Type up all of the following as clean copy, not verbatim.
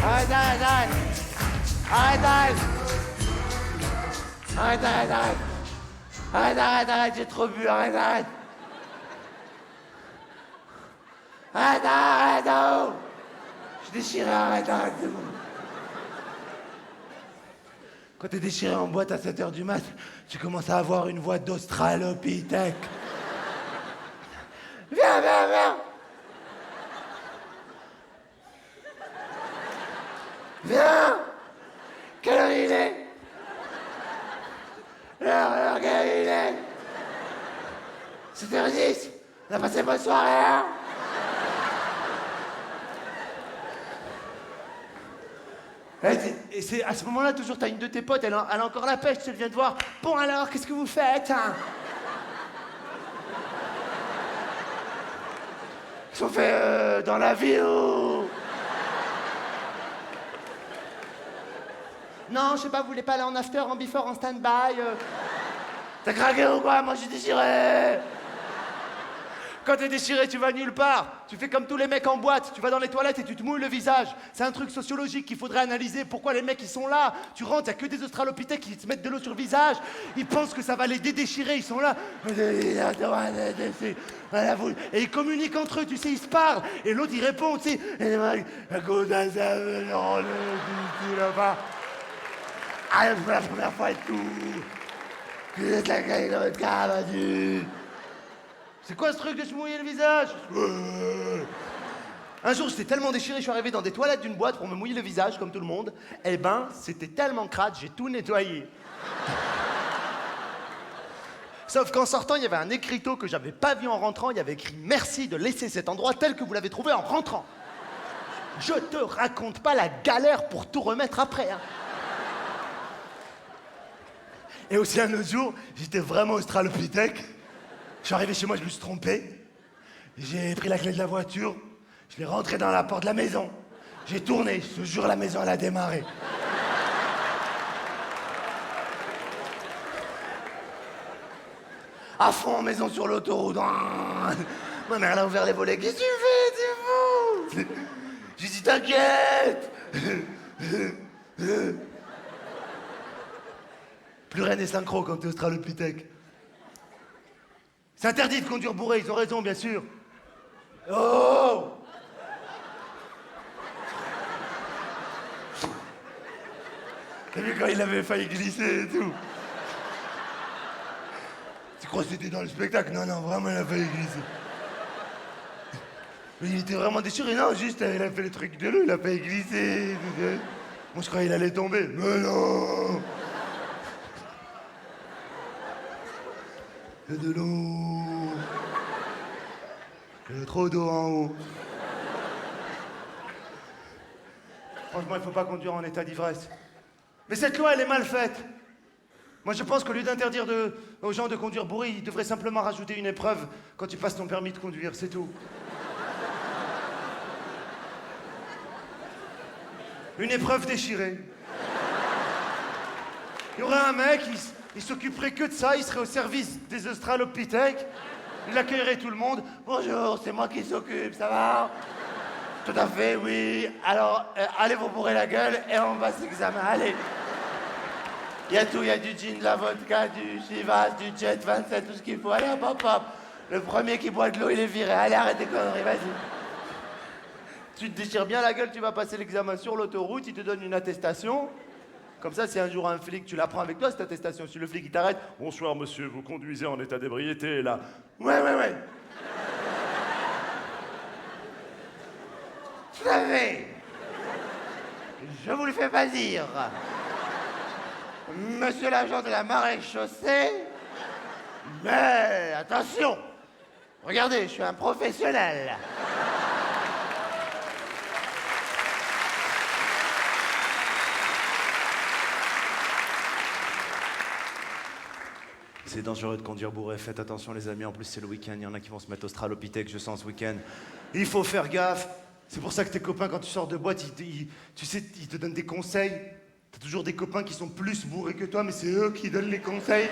Arrête, arrête, arrête. Arrête, arrête. Arrête, arrête, arrête. Arrête, arrête, arrête, j'ai trop bu, arrête, arrête. Arrête, arrête, oh. Je suis déchiré, arrête, arrête, c'est bon. Quand t'es déchiré en boîte à 7h du mat, tu commences à avoir une voix d'australopithèque. Viens, viens, viens. Viens. Quelle heure il est? L'heure, quelle heure il est? 7h10. On a passé bonne soirée, hein? Et c'est à ce moment-là, toujours, t'as une de tes potes, elle a encore la pêche, tu viens de voir. Bon alors, qu'est-ce que vous faites, hein? Qu'est-ce qu'on fait dans la vie, ou... Non, je sais pas, vous voulez pas aller en after, en before, en stand-by T'as craqué ou quoi? Moi, je suis déchiré. Quand t'es déchiré, tu vas nulle part. Tu fais comme tous les mecs en boîte. Tu vas dans les toilettes et tu te mouilles le visage. C'est un truc sociologique qu'il faudrait analyser. Pourquoi les mecs, ils sont là? Tu rentres, y a que des australopithèques qui se mettent de l'eau sur le visage. Ils pensent que ça va les dédéchirer. Ils sont là. Et ils communiquent entre eux, tu sais, ils se parlent. Et l'autre, il répond, tu sais. Ah, c'est la première fois et tout. C'est quoi ce truc de se mouiller le visage? Un jour, j'étais tellement déchiré, je suis arrivé dans des toilettes d'une boîte pour me mouiller le visage, comme tout le monde. Eh ben, c'était tellement crade, j'ai tout nettoyé. Sauf qu'en sortant, il y avait un écriteau que j'avais pas vu en rentrant. Il y avait écrit « Merci de laisser cet endroit tel que vous l'avez trouvé en rentrant ». Je te raconte pas la galère pour tout remettre après, hein. Et aussi un autre jour, j'étais vraiment australopithèque. Je suis arrivé chez moi, je me suis trompé. J'ai pris la clé de la voiture, je l'ai rentrée dans la porte de la maison. J'ai tourné, je te jure, la maison, elle a démarré. À fond, maison sur l'autoroute. Ma mère, elle a ouvert les volets. Qu'est-ce que tu fais? C'est fou. J'ai dit, t'inquiète. Plus rien n'est synchro quand t'es australopithèque. C'est interdit de conduire bourré, ils ont raison, bien sûr. Oh! T'as vu quand il avait failli glisser et tout? Tu crois que c'était dans le spectacle? Non, non, vraiment, il a failli glisser. Mais il était vraiment déchiré. Non, juste, il a fait le truc de l'eau, il a failli glisser. Moi, je croyais qu'il allait tomber. Mais non! Il y a de l'eau. Il y a trop d'eau en haut. Franchement, il faut pas conduire en état d'ivresse. Mais cette loi, elle est mal faite. Moi, je pense qu'au lieu d'interdire aux gens de conduire bourré, ils devraient simplement rajouter une épreuve quand tu passes ton permis de conduire, c'est tout. Une épreuve déchirée. Il y aurait un mec, il s'occuperait que de ça, il serait au service des australopithèques, il accueillerait tout le monde. Bonjour, c'est moi qui s'occupe, ça va? Tout à fait, oui. Alors, allez vous bourrer la gueule et on passe l'examen, allez. Il y a tout, il y a du gin, de la vodka, du Chivas, du Jet 27, tout ce qu'il faut. Allez, hop, hop, hop. Le premier qui boit de l'eau, il est viré. Allez, arrête tes conneries, vas-y. Tu te déchires bien la gueule, tu vas passer l'examen sur l'autoroute, il te donne une attestation. Comme ça, si un jour un flic, tu la prends avec toi, cette attestation. Si le flic, il t'arrête, « Bonsoir, monsieur, vous conduisez en état d'ébriété, là. » Ouais. Tout à fait. Je vous le fais pas dire. Monsieur l'agent de la maréchaussée, mais attention, regardez, je suis un professionnel. C'est dangereux de conduire bourré, faites attention les amis, en plus c'est le week-end, il y en a qui vont se mettre australopithèque, je sens ce week-end. Il faut faire gaffe, c'est pour ça que tes copains quand tu sors de boîte, tu sais, ils te donnent des conseils. T'as toujours des copains qui sont plus bourrés que toi, mais c'est eux qui donnent les conseils.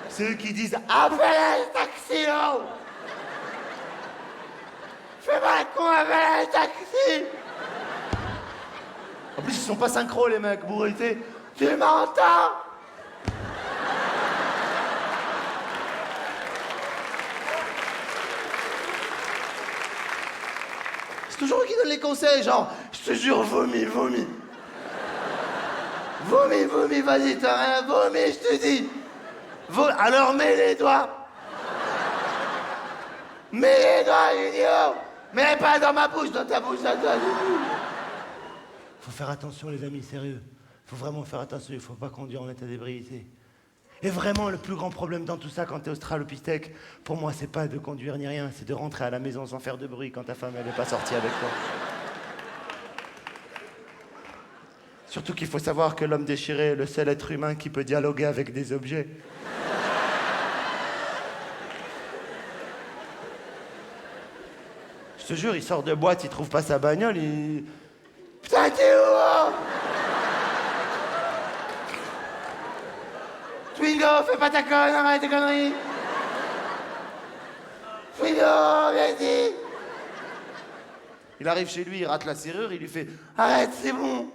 C'est eux qui disent « Appelle le taxi, oh !» Fais pas la con, appelle le taxi. En plus, ils sont pas synchro, les mecs, bourrés, tu m'entends? C'est toujours eux qui donnent les conseils, genre, je te jure, vomis. Vomis, vas-y, t'as rien, vomis, je te dis. Alors mets les doigts. Mets les doigts, Junior. Mets pas dans ma bouche, dans ta bouche, à toi. Faut faire attention, les amis, sérieux. Faut vraiment faire attention, il faut pas conduire en état d'ébriété. Et vraiment, le plus grand problème dans tout ça, quand t'es australopithèque, pour moi, c'est pas de conduire ni rien, c'est de rentrer à la maison sans faire de bruit quand ta femme, elle est pas sortie avec toi. Surtout qu'il faut savoir que l'homme déchiré est le seul être humain qui peut dialoguer avec des objets. Je te jure, il sort de boîte, il trouve pas sa bagnole, il... Putain, t'es où, hein? Twingo, fais pas ta conne, arrête tes conneries. Twingo, viens ici. Il arrive chez lui, il rate la serrure, il lui fait « Arrête, c'est bon !»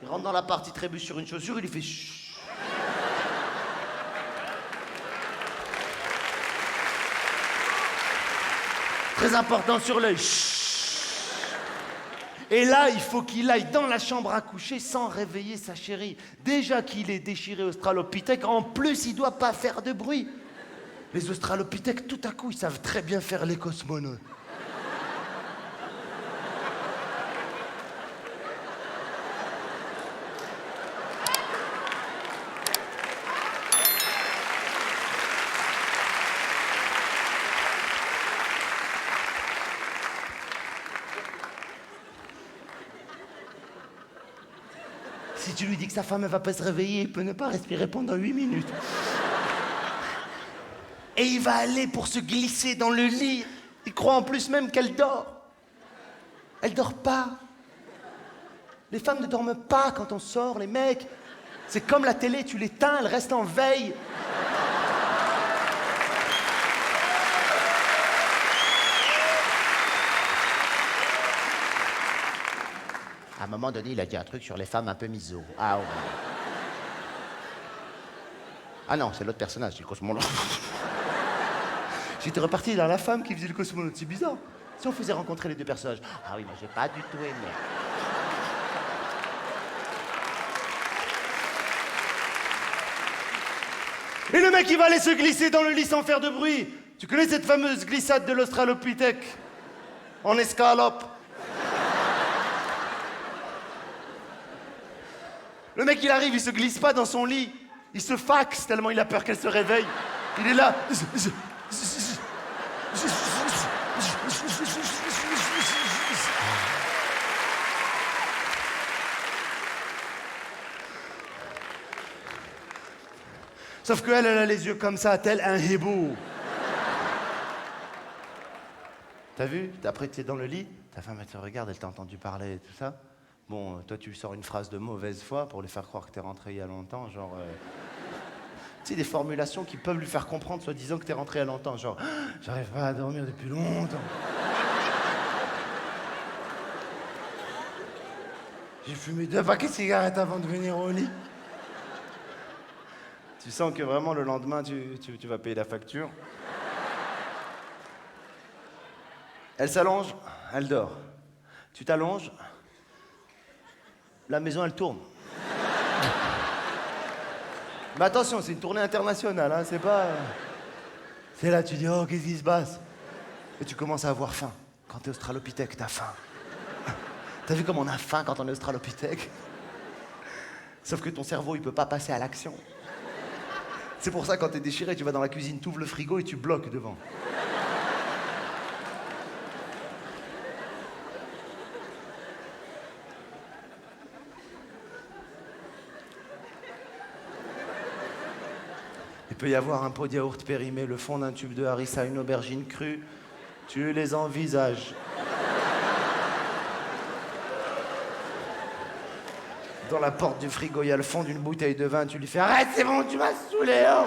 Il rentre dans l'appart, il trébuche sur une chaussure, il lui fait « Chut !» Très important sur l'œil. Et là, il faut qu'il aille dans la chambre à coucher sans réveiller sa chérie. Déjà qu'il est déchiré australopithèque, en plus, il doit pas faire de bruit. Les australopithèques, tout à coup, ils savent très bien faire les cosmonautes. Si tu lui dis que sa femme ne va pas se réveiller, il peut ne pas respirer pendant 8 minutes. Et il va aller pour se glisser dans le lit. Il croit en plus même qu'elle dort. Elle dort pas. Les femmes ne dorment pas quand on sort, les mecs. C'est comme la télé, tu l'éteins, elle reste en veille. À un moment donné, il a dit un truc sur les femmes un peu miso. Ah ouais. Ah non, c'est l'autre personnage, c'est le cosmonaute. J'étais reparti dans la femme qui faisait le cosmonaute, c'est bizarre. Si on faisait rencontrer les deux personnages. Ah oui, mais j'ai pas du tout aimé. Et le mec, il va aller se glisser dans le lit sans faire de bruit. Tu connais cette fameuse glissade de l'australopithèque? En escalope. Le mec, il arrive, il se glisse pas dans son lit. Il se faxe tellement il a peur qu'elle se réveille. Il est là. Sauf qu'elle, elle a les yeux comme ça, tel un hibou. T'as vu? Après, t'es dans le lit, ta femme, elle te regarde, elle t'a entendu parler et tout ça. Bon, toi, tu lui sors une phrase de mauvaise foi pour lui faire croire que t'es rentré il y a longtemps, genre... Tu sais, des formulations qui peuvent lui faire comprendre, soi-disant que t'es rentré il y a longtemps, genre... J'arrive pas à dormir depuis longtemps. J'ai fumé 2 paquets de cigarettes avant de venir au lit. Tu sens que vraiment, le lendemain, tu vas payer la facture. Elle s'allonge, elle dort. Tu t'allonges... La maison, elle tourne. Mais attention, c'est une tournée internationale, hein, c'est pas... C'est là, tu dis, oh, qu'est-ce qui se passe? Et tu commences à avoir faim. Quand t'es australopithèque, t'as faim. T'as vu comme on a faim quand on est australopithèque? Sauf que ton cerveau, il peut pas passer à l'action. C'est pour ça, quand t'es déchiré, tu vas dans la cuisine, t'ouvres le frigo et tu bloques devant. Il peut y avoir un pot de yaourt périmé, le fond d'un tube de harissa, une aubergine crue. Tu les envisages. Dans la porte du frigo, il y a le fond d'une bouteille de vin. Tu lui fais « Arrête, c'est bon, tu m'as saoulé, oh !»